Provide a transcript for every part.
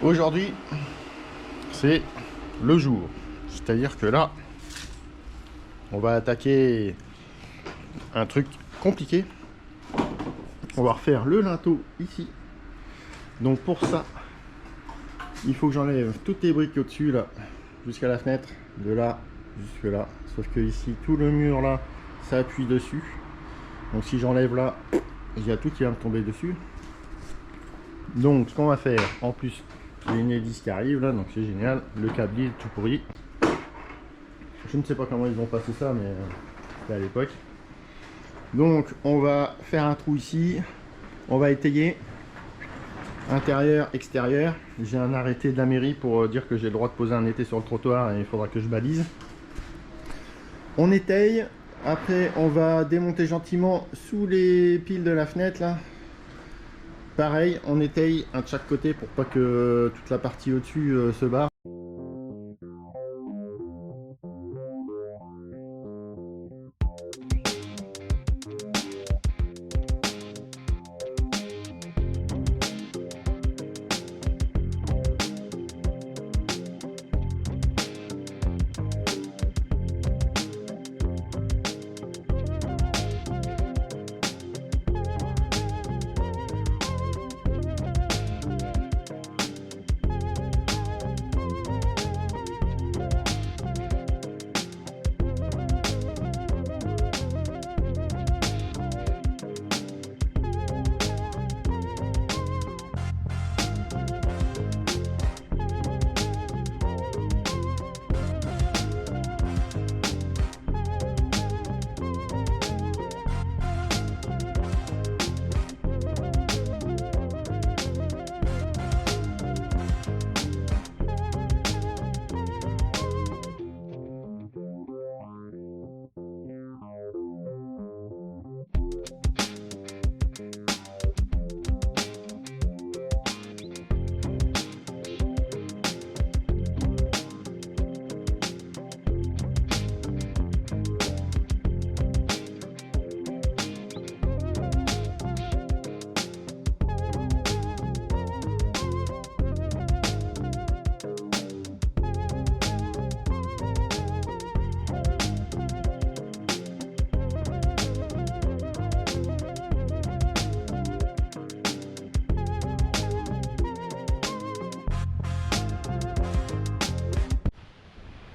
Aujourd'hui, c'est le jour. C'est-à-dire que là, on va attaquer un truc compliqué. On va refaire le linteau ici. Donc pour ça, il faut que j'enlève toutes les briques au-dessus là, jusqu'à la fenêtre, de là jusque là. Sauf que ici, tout le mur là, ça appuie dessus. Donc si j'enlève là, il y a tout qui va me tomber dessus. Donc ce qu'on va faire, en plus, j'ai une hélice qui arrive là, donc c'est génial. Le câble est tout pourri. Je ne sais pas comment ils ont passé ça, mais c'était à l'époque. Donc on va faire un trou ici. On va étayer intérieur, extérieur. J'ai un arrêté de la mairie pour dire que j'ai le droit de poser un étai sur le trottoir et il faudra que je balise. On étaye. Après on va démonter gentiment sous les piles de la fenêtre là. Pareil, on étaye un de chaque côté pour pas que toute la partie au-dessus se barre.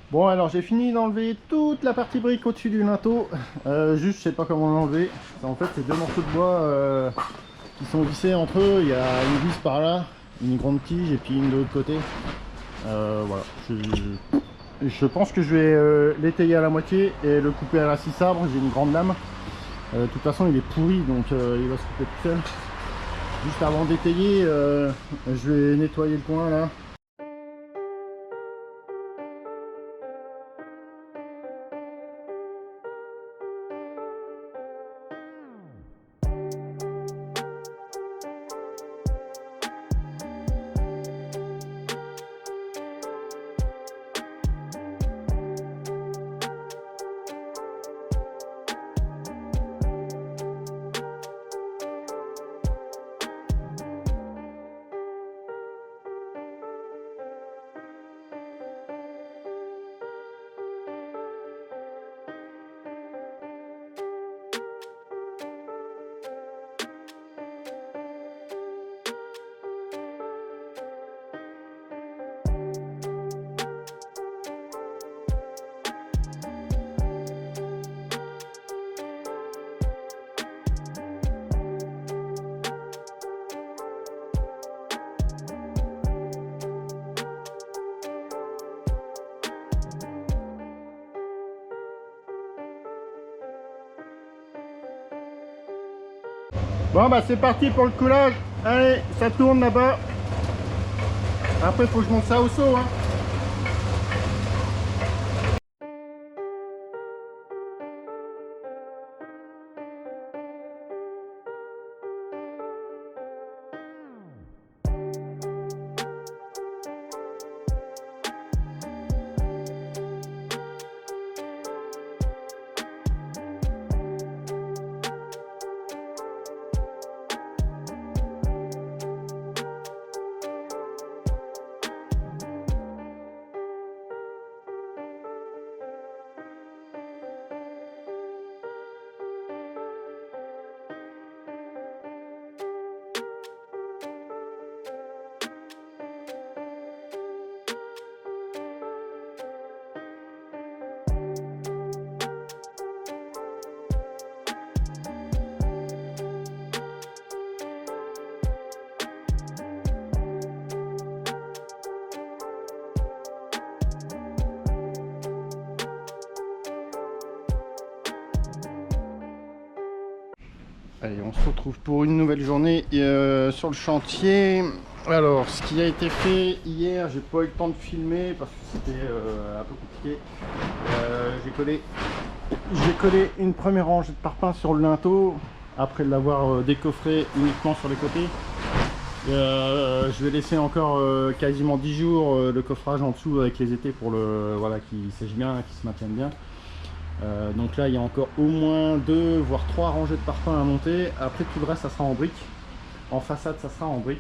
Bon, alors j'ai fini d'enlever toute la partie brique au-dessus du linteau. Juste, je sais pas comment l'enlever. En fait, c'est deux morceaux de bois qui sont vissés entre eux. Il y a une vis par là, une grande tige et puis une de l'autre côté. Voilà. Je pense que je vais l'étayer à la moitié et le couper à la scie sabre. J'ai une grande lame. De toute façon, il est pourri, donc il va se couper tout seul. Juste avant d'étayer, je vais nettoyer le coin là. Bon bah c'est parti pour le coulage. Allez, ça tourne là-bas. Après faut que je monte ça au seau hein. Allez, on se retrouve pour une nouvelle journée sur le chantier. Alors, ce qui a été fait hier, j'ai pas eu le temps de filmer parce que c'était un peu compliqué. J'ai collé une première rangée de parpaing sur le linteau après l'avoir décoffré uniquement sur les côtés. Je vais laisser encore quasiment 10 jours le coffrage en dessous avec les étais pour voilà, qu'il sèche bien, qu'il se maintienne bien. Donc là il y a encore au moins 2 voire 3 rangées de parpaing à monter. Après tout le reste ça sera en briques. En façade ça sera en briques.